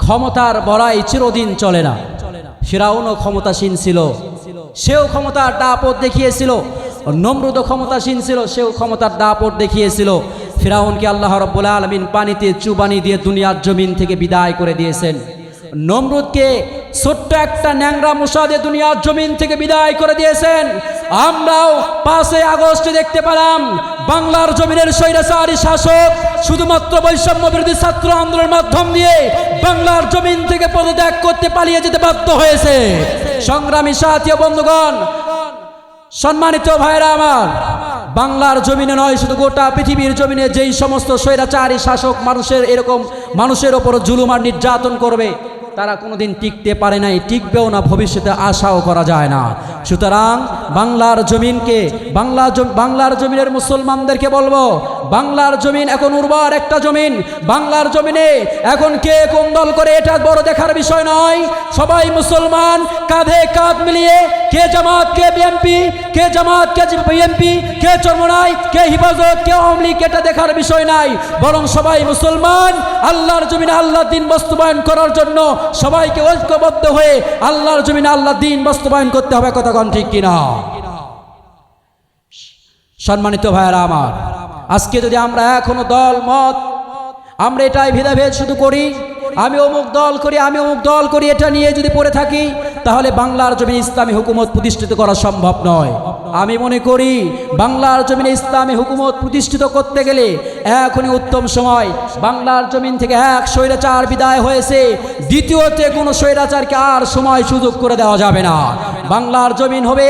ক্ষমতার বড়াই চিরদিন চলে না। ফিরাউনও ক্ষমতাসীন ছিল, সেও ক্ষমতার দাপট দেখিয়েছিল। নমরুদও ক্ষমতাসীন ছিল, সেও ক্ষমতার দাপট দেখিয়েছিল। ফিরাউনকে আল্লাহ রাব্বুল আলামিন পানিতে চুবানি দিয়ে দুনিয়ার জমিন থেকে বিদায় করে দিয়েছেন। নমরুদকে ছোট্ট একটা ন্যাংরা মশা দিয়ে দুনিয়ার জমিন থেকে বিদায় করে দিয়েছেন। আমরাও 5 আগস্ট দেখতে পেলাম বাংলার জমিনের স্বৈরাচারী শাসক শুধুমাত্র বৈষম্য বিরোধী ছাত্র আন্দোলনের মাধ্যম দিয়ে বাংলার জমিন থেকে পদত্যাগ করতে পালিয়ে যেতে বাধ্য হয়েছে। সংগ্রামী সাথী ও বন্ধুগণ, সম্মানিত ভাইরা আমার, বাংলার জমিনে নয়, শুধু গোটা পৃথিবীর জমিনে যেই সমস্ত স্বৈরাচারী শাসক মানুষের ওপর জুলুম আর নির্যাতন করবে, তারা কোনোদিন টিকতে পারে নাই, টিকবেও না, ভবিষ্যতে আশাও করা যায় না। সুতরাং বাংলার জমিনকে, বাংলার জমিনের মুসলমানদেরকে বলবো, বাংলার জমিন এখন উর্বর একটা জমিন। বাংলার জমিনে এখন কে কোন দল করে এটা বড় দেখার বিষয় নয়। সবাই মুসলমান, কাঁধে কাঁধ মিলিয়ে, কে জামাত কে বিএনপি, কে জামাত কে বিএনপি, কে চরমনাই কে হিফাজত কে আওয়ামী লীগ, এটা দেখার বিষয় নাই। বরং সবাই মুসলমান, আল্লাহর জমিনে আল্লাহর দ্বীন বাস্তবায়ন করার জন্য সবাইকে ঐক্যবদ্ধ হয়ে আল্লাহর জমিনে আল্লাহর দ্বীন বাস্তবায়ন করতে হবে। কথা কোন ঠিক কিনা? সম্মানিত ভাইরা আমার, আজকে যদি আমরা এখনো দল মত, আমরা এটাই ভেদাভেদ শুধু করি, আমি অমুক দল করি, আমি অমুক দল করি, এটা নিয়ে যদি পড়ে থাকি, তাহলে বাংলার জমিনে ইসলামী হুকুমত প্রতিষ্ঠিত করা সম্ভব নয়। আমি মনে করি বাংলার জমিনে ইসলামী হুকুমত প্রতিষ্ঠিত করতে গেলে এখনই উত্তম সময়। বাংলার জমিন থেকে এক স্বৈরাচার বিদায় হয়েছে, দ্বিতীয়তে কোনো স্বৈরাচারকে আর সময় সুযোগ করে দেওয়া যাবে না। বাংলার জমিন হবে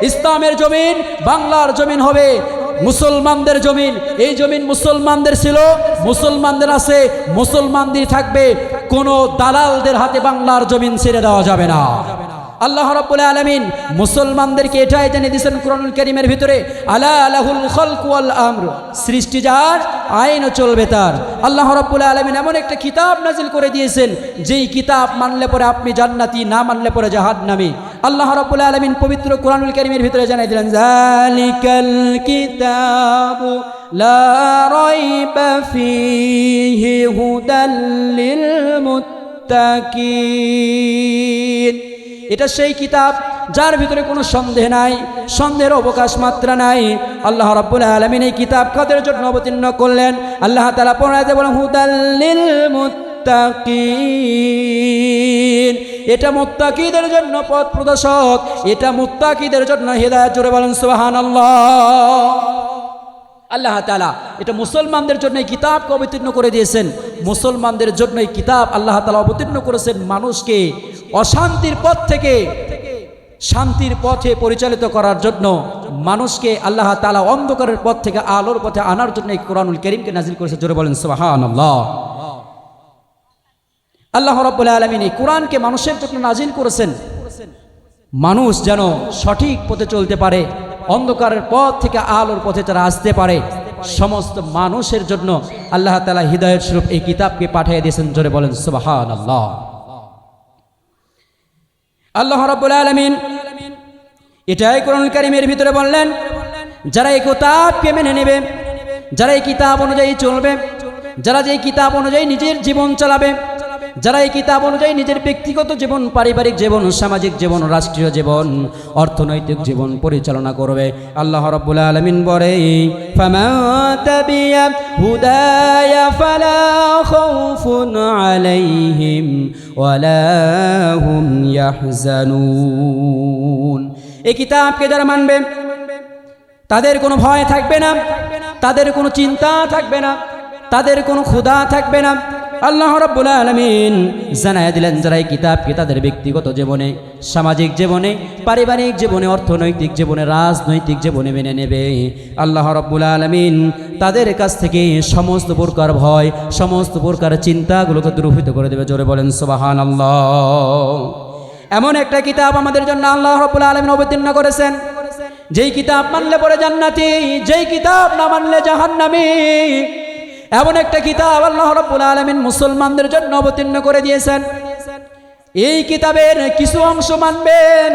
ইসলামের জমিন, বাংলার জমিন হবে মুসলমানদের জমিন। এই জমিন মুসলমানদের ছিল, মুসলমানদের আছে, মুসলমানদের থাকবে। কোনো দালালদের হাতে বাংলার জমিন ছেড়ে দেওয়া যাবে না। আল্লাহ রাব্বুল আলামিন মুসলমানদেরকে এটাই জানিয়ে দিয়েছেন কুরআনুল কারীমের ভিতরে, আলা লাহুল খালকু ওয়াল আমর, সৃষ্টি যার, আইনও চলবে তার। আল্লাহ রাব্বুল আলামিন এমন একটা কিতাব নাজিল করে দিয়েছেন, যেই কিতাব মানলে পরে আপনি জান্নাতি, না মানলে পরে জাহান্নামী। আল্লাহ রাব্বুল আলামিন পবিত্র কুরআনুল কারীমের ভিতরে জানিয়ে দিলেন, যালিকাল কিতাবু লা রাইবা ফীহি হুদাল লিল মুত্তাকিন। এটা সেই কিতাব যার ভিতরে কোনো সন্দেহ নাই, সন্দেহের অবকাশ মাত্রা নাই। আল্লাহ রাব্বুল আলামিন এই কিতাব কাদের জন্য অবতীর্ণ করলেন? আল্লাহ তাআলা পড়াতে বলেন, হুদাল লিল মুত্তাকিন। এটা মুত্তাকিদের জন্য পথ প্রদর্শক, এটা মুত্তাকিদের জন্য হিদায়াত। জোরে বলেন সুবহানাল্লাহ। আল্লাহ তাআলা এটা মুসলমানদের জন্য এই কিতাবকে অবতীর্ণ করে দিয়েছেন। মুসলমানদের জন্য এই কিতাব আল্লাহ তাআলা অবতীর্ণ করেছেন মানুষকে অশান্তির পথ থেকে শান্তির পথে পরিচালিত করার জন্য, মানুষকে আল্লাহ তাআলা অন্ধকারের পথ থেকে আলোর পথে আনার জন্য এই কুরআনুল কারীমকে নাজিল করেছে। জোরে বলেন সুবহানাল্লাহ। আল্লাহ রাব্বুল আলামিন এই কুরআনকে মানুষের জন্য নাজিল করেছেন, মানুষ যেন সঠিক পথে চলতে পারে, অন্ধকারের পথ থেকে আলোর পথে তারা আসতে পারে। সমস্ত মানুষের জন্য আল্লাহ তাআলা হিদায়াত স্বরূপ এই কিতাবকে পাঠিয়ে দিয়েছেন। জোরে বলেন সুবহানাল্লাহ। আল্লাহ রাব্বুল আলামিন এটাই কুরআনুল কারীমের ভিতরে বললেন, যারা এই কিতাবকে মেনে নেবে, যারা এই কিতাব অনুযায়ী চলবে, যারা যে কিতাব অনুযায়ী নিজের জীবন চালাবে, যারা এই কিতাব অনুযায়ী নিজের ব্যক্তিগত জীবন, পারিবারিক জীবন, সামাজিক জীবন, রাষ্ট্রীয় জীবন, অর্থনৈতিক জীবন পরিচালনা করবে, আল্লাহ রাব্বুল আলামিন বলে, ফামান তাবিয়া হুদায়া ফালা খাউফুন আলাইহিম ওয়ালা হুম ইয়াহজানুন। এই কিতাবকে যারা মানবে তাদের কোনো ভয় থাকবে না, তাদের কোনো চিন্তা থাকবে না, তাদের কোনো ক্ষুধা থাকবে না। আল্লাহ রাব্বুল আলামিন জানায় দিলেন, যারা এই কিতাবকে তাদের ব্যক্তিগত জীবনে, সামাজিক জীবনে, পারিবারিক জীবনে, অর্থনৈতিক জীবনে, রাজনৈতিক জীবনে মেনে নেবে, আল্লাহ রাব্বুল আলামিন তাদের কাছ থেকে সমস্ত প্রকার ভয়, সমস্ত প্রকার চিন্তাগুলোকে দূরীভূত করে দেবে। জোরে বলেন সুবহানাল্লাহ। এমন একটা কিতাব আমাদের জন্য আল্লাহ রাব্বুল আলামিন অবতীর্ণ করেছেন, যেই কিতাব মানলে পরে জান্নাতি, যেই কিতাব না মানলে জাহান্নামী। এমন একটা কিতাব আল্লাহ রাব্বুল আলামিন মুসলমানদের জন্য অবতীর্ণ করে দিয়েছেন। এই কিতাবের কিছু অংশ মানবেন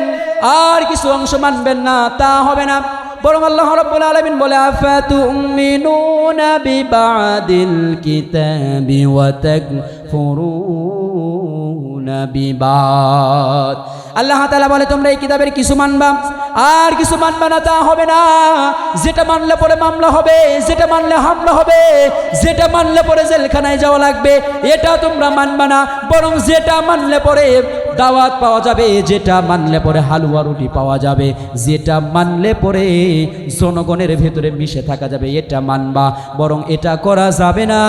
আর কিছু অংশ মানবেন না, তা হবে না। বরং আল্লাহ রাব্বুল আলামিন বলে, আফাতুমিনুনা বিবাদিল কিতাবি ওয়া তাকফুরুন বিবাদ। আল্লাহ তাআলা বলে তোমরা এই কিতাবের কিছু মানবা আর কিছু মানবা না, তা হবে না। যেটা মানলে পরে মামলা হবে, যেটা মানলে হামলা হবে, যেটা মানলে পরে জেলখানায় যাওয়া লাগবে, এটা তোমরা মানবা না। বরং যেটা মানলে পরে দাওয়াত পাওয়া যাবে, যেটা মানলে পরে হালুয়া রুটি পাওয়া যাবে, যেটা মানলে পরে জনগণের ভেতরে মিশে থাকা যাবে, এটা মানবা। বরং এটা করা যাবে না,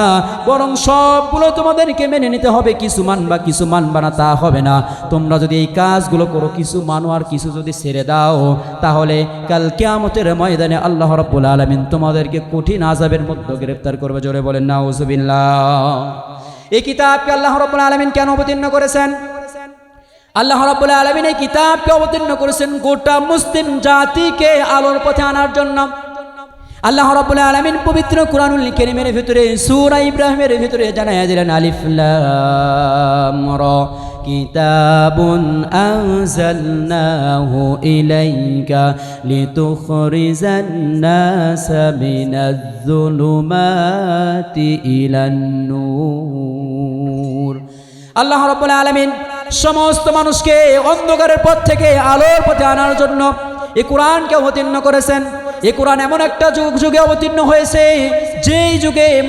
বরং সবগুলো তোমাদেরকে মেনে নিতে হবে। কিছু মানবা কিছু মানবা না, তা হবে না। তোমরা যদি এই কাজগুলো করো, কিছু মানো আর কিছু যদি ছেড়ে দাও, তাহলে কাল কিয়ামতের ময়দানে আল্লাহ রাব্বুল আলামিন তোমাদেরকে কঠিন আযাবের মধ্যে গ্রেফতার করবে। জোরে বলেন নাউযুবিল্লাহ। এই কিতাবকে আল্লাহ রাব্বুল আলামিন কেন অবতীর্ণ করেছেন? আল্লাহ রাব্বুল আলামিন এই কিতাবকে অবতীর্ণ করেছেন গোটা মুসলিম জাতিকে আলোর পথে আনার জন্য। আল্লাহ রাব্বুল আলামিন পবিত্র কুরআনুল কারীমের ভিতরে সূরা ইব্রাহিমের ভিতরে জানায়া দিলেন আলিফ লাম রা কিতাবুন আনজালনাহু ইলাইকা লিতুখরিজান নাসা মিনাজ যুলুমাতি ইলান নূর। আল্লাহ রাব্বুল আলামিন সমস্ত মানুষকে অন্ধকারের পথ থেকে আলোর পথে আনার জন্য এই কোরআনকে অবতীর্ণ করেছেন। এই কোরআন এমন একটা যুগে অবতীর্ণ হয়েছে যেই যুগের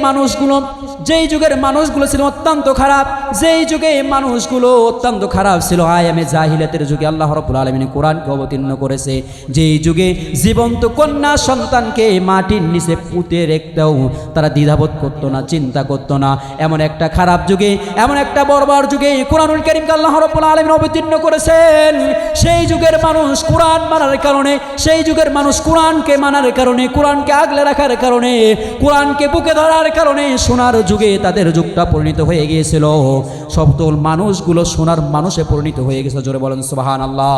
মানুষগুলো ছিল অত্যন্ত খারাপ, যেই যুগে মানুষগুলো অত্যন্ত খারাপ ছিল, আয়ামে জাহিলিয়াতের যুগে আল্লাহ রাব্বুল আলামিন কোরআনকে অবতীর্ণ করেছে। যেই যুগে জীবন্ত কন্যা সন্তানকে মাটির নিচে পুঁতে রেখতেও তারা দ্বিধাবোধ করতো না, চিন্তা করতো না। এমন একটা খারাপ যুগে, এমন একটা বর্বর যুগে কোরআনুল কারীমকে আল্লাহ রাব্বুল আলামিন অবতীর্ণ করেছেন। সেই যুগের মানুষ কোরআন মানার কারণে, সেই যুগের মানুষ কোরআনকে মানার কারণে, কোরআনকে আগলে রাখার কারণে, কোরআনকে বুকে ধরার কারণে সোনার যুগে তাদের যুগটা পরিণত হয়ে গিয়েছিল। সকল মানুষগুলো সোনার মানুষে পরিণত হয়ে গেছে। জোরে বলেন সুবহানাল্লাহ।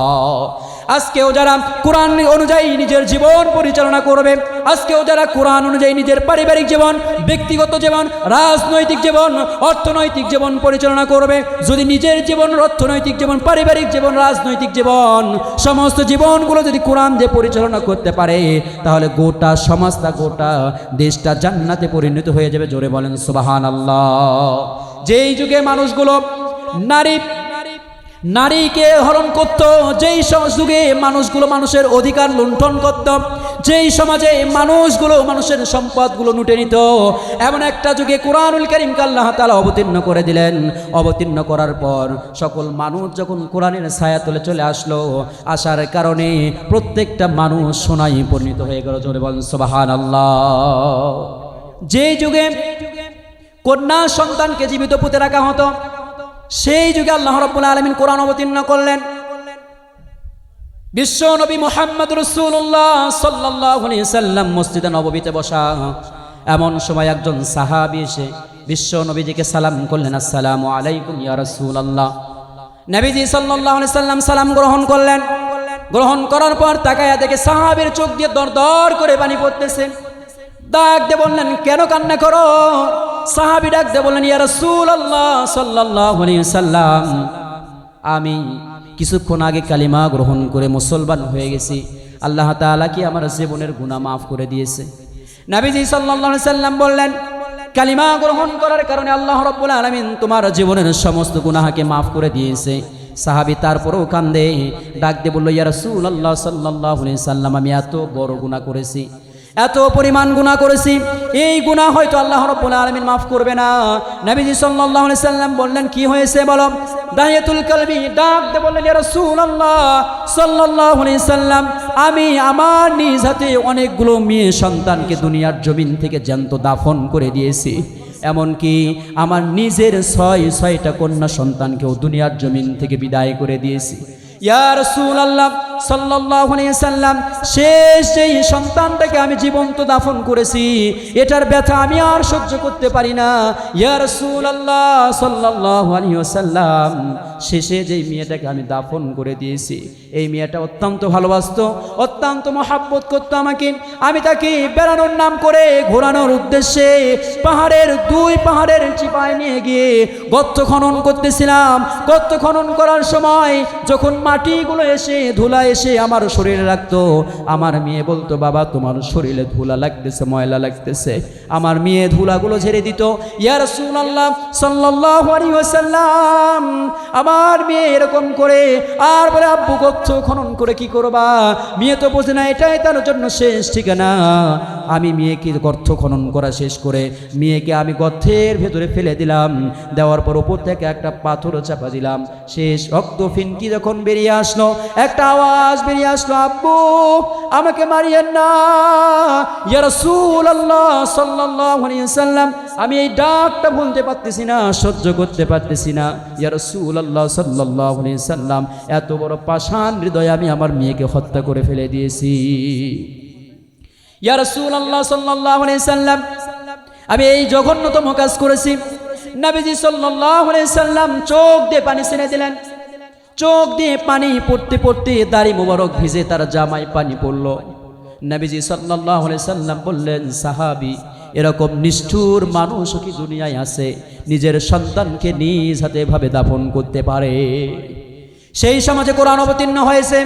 আজকেও যারা কোরআন অনুযায়ী নিজের জীবন পরিচালনা করবে, আজকেও যারা কোরআন অনুযায়ী নিজের পারিবারিক জীবন, ব্যক্তিগত জীবন, রাজনৈতিক জীবন, অর্থনৈতিক জীবন পরিচালনা করবে, যদি নিজের জীবন, অর্থনৈতিক জীবন, পারিবারিক জীবন, রাজনৈতিক জীবন, সমস্ত জীবনগুলো যদি কোরআন দিয়ে পরিচালনা করতে পারে, তাহলে গোটা সমাজটা, গোটা দেশটা জান্নাতে পরিণত হয়ে যাবে। জোরে বলেন সুবহানাল্লাহ। যেই যুগে মানুষগুলো নারীকে হরণ করত, যেই যুগে মানুষগুলো মানুষের অধিকার লুণ্ঠন করত, যেই সমাজে মানুষগুলো মানুষের সম্পদগুলো লুটে নিত, এমন একটা যুগে কোরআনুল কারীমকে আল্লাহ তাআলা অবতীর্ণ করে দিলেন। অবতীর্ণ করার পর সকল মানুষ যখন কোরআনের ছায়া তলে চলে আসলো, আসার কারণে প্রত্যেকটা মানুষ সোনায় পরিণত হয়ে গেল। জোরে বলেন সুবহানাল্লাহ। যেই যুগে কন্যা সন্তানকে জীবিত পুঁতে রাখা হতো, সেই যুগে আল্লাহ রাব্বুল আলামিন কোরআন অবতীর্ণ করলেন। বিশ্ব নবী মুহাম্মদ রাসূলুল্লাহ সাল্লাল্লাহু আলাইহি সাল্লাম মসজিদে নববীতে বসা। এমন সময় একজন সাহাবী এসে বিশ্ব নবীজিকে সালাম করলেন, আসসালামু আলাইকুম ইয়া রাসূলুল্লাহ। নবীজি সাল্লাল্লাহু আলাইহি সাল্লাম সালাম গ্রহণ করলেন। গ্রহণ করার পর তাকায়া দেখে সাহাবীর চোখ দিয়ে দরদর করে পানি পড়তেছে। ডাক দিয়ে বললেন, কেন কান্না করো? সাহাবী ডাক দিয়ে বললেন, ইয়া রাসূলুল্লাহ সাল্লাল্লাহু আলাইহি সাল্লাম, আমি কিছুক্ষণ আগে কালিমা গ্রহণ করে মুসলমান হয়ে গেছি। আল্লাহ তাআলা কি আমার জীবনের গুনাহ মাফ করে দিয়েছে? নবীজি সাল্লাল্লাহু আলাইহি সাল্লাম বললেন, কালিমা গ্রহণ করার কারণে আল্লাহ রাব্বুল আলামিন তোমার জীবনের সমস্ত গুনাহকে মাফ করে দিয়েছে। সাহাবী তারপরেও কান্দে, ডাক দিয়ে বলল, ইয়া রাসূলুল্লাহ সাল্লাল্লাহু আলাইহি সাল্লাম, আমি এত বড় গুনাহ করেছি, এত পরিমাণ গুনাহ করেছি, এই গুনাহ হয়তো আল্লাহ রাব্বুল আলামিন মাফ করবে না। নবীজি সাল্লাল্লাহু আলাইহি সাল্লাম বললেন, কি হয়েছে বলো? দাহিয়াতুল কলবি ডাক দিয়ে বললেন, ইয়া রাসূলুল্লাহ সাল্লাল্লাহু আলাইহি সাল্লাম, আমি আমার নিজ হাতে অনেকগুলো মেয়ে সন্তানকে দুনিয়ার জমিন থেকে জ্যান্ত দাফন করে দিয়েছি। এমনকি আমার নিজের ছয়টা কন্যা সন্তানকেও দুনিয়ার জমিন থেকে বিদায় করে দিয়েছি। ইয়া রাসূলুল্লাহ সাল্লাল্লাহু আলাইহি সাল্লাম, শেষ যেই সন্তানটাকে আমি জীবন্ত দাফন করেছি, এটার ব্যথা আমি আর সহ্য করতে পারি না। ইয়া রাসূলুল্লাহ সাল্লাল্লাহু আলাইহি ওয়াসাল্লাম, শেষে যেই মেয়েটাকে আমি দাফন করে দিয়েছি, এই মেয়েটা অত্যন্ত ভালোবাসতো, অত্যন্ত মহব্বত করতো আমাকে। আমি তাকে বেড়ানোর নাম করে ঘোরানোর উদ্দেশ্যে দুই পাহাড়ের চিপায় নিয়ে গিয়ে গর্ত খনন করতেছিলাম। গর্ত খনন করার সময় যখন মাটিগুলো এসে ধুলাই এসে আমার শরীরে রাখতো। আমার মেয়ে বলতো, বাবা তোমার শরীরে ধুলা লাগতেছে, ময়লা লাগতেছে। আমার মেয়ে ধুলাগুলো ঝেড়ে দিত। ইয়া রাসূলুল্লাহ সাল্লাল্লাহু আলাইহি ওয়াসাল্লাম, আমার মেয়ে এরকম করে আর বলে, আব্বু গর্ত খনন করে কি করবা? মেয়ে তো বোঝে না এটাই তার জন্য শেষ ঠিকানা। আমি মেয়েকে গর্ত খনন করা শেষ করে মেয়েকে আমি গর্তের ভেতরে ফেলে দিলাম। দেওয়ার পর উপর থেকে একটা পাথর চাপা দিলাম। শেষ রক্ত ফিনকি যখন বেরিয়ে আসলো, একটা আওয়াজ বেরিয়ে আসলো, আব্বু আমাকে মারিয়েন না। ইয়া রাসূলুল্লাহ সাল্লাল্লাহু আলাইহি ওয়াসাল্লাম, আমি এই ডাকটা বলতে পারতেছি না, সহ্য করতে পারতেছি না। ইয়া রাসূলুল্লাহ সাল্লাল্লাহু আলাইহি ওয়াসাল্লাম, এত বড় পাষাণ হৃদয় আমি আমার মেয়েকে হত্যা করে ফেলে দিয়েছি। ইয়া রাসূলুল্লাহ সাল্লাল্লাহু আলাইহি সাল্লাম, আমি এই জঘন্যতম কাজ করেছি। নবীজি সাল্লাল্লাহু আলাইহি সাল্লাম চোখ দিয়ে পানি ছেড়ে দিলেন। চোখ দিয়ে পানি পড়তে পড়তে দাড়ি মোবারক ভিজে তার জামায় পানি পড়ল। নবীজি সাল্লাল্লাহু আলাইহি সাল্লাম বললেন, সাহাবী, এরকম নিষ্ঠুর মানুষ কি দুনিয়ায় আছে নিজের সন্তানকে নিজ হাতে ভাবে দাফন করতে পারে? সেই সমাজে কোরআন অবতীর্ণ হয়েছে।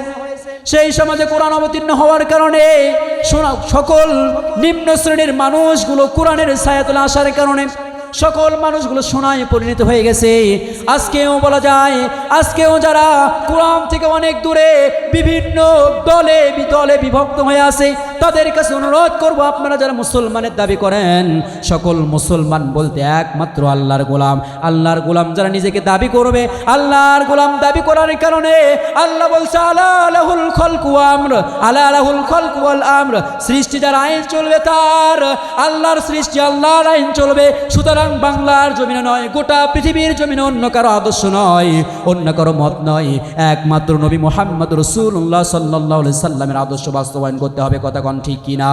সেই সমাজে কোরআন অবতীর্ণ হওয়ার কারণে সকল নিম্ন শ্রেণীর মানুষগুলো কোরআনের ছায়াতলে আসার কারণে সকল মানুষগুলো সোনায় পরিণত হয়ে গেছে। আজকেও বলা যায়, আজকেও যারা কোরআন থেকে অনেক দূরে বিভিন্ন দলে দলে বিভক্ত হয়ে আছে, তাদের কাছে অনুরোধ করব, আপনারা যারা মুসলমানের দাবি করেন, সকল মুসলমান বলতে একমাত্র আল্লাহর গোলাম। আল্লাহর গোলাম যারা নিজেকে দাবি করবে, আল্লাহর গোলাম দাবি করার কারণে আল্লাহ বলছে, আলা লাহুল খালকু ওয়া আমর, আলা লাহুল খালকু ওয়াল আমর, সৃষ্টি যার আইন চলবে তার, আল্লাহর সৃষ্টি আল্লাহর আইন চলবে। সুতরাং বাংলার জমিনে নয়, গোটা পৃথিবীর জমিনে অন্য কারো আদর্শ নয়, অন্য কারো মত নয়, একমাত্র নবী মুহাম্মদ রাসূলুল্লাহ সাল্লাল্লাহু আলাইহি সাল্লামের আদর্শ বাস্তবায়ন করতে হবে। কথা কোন ঠিক কিনা?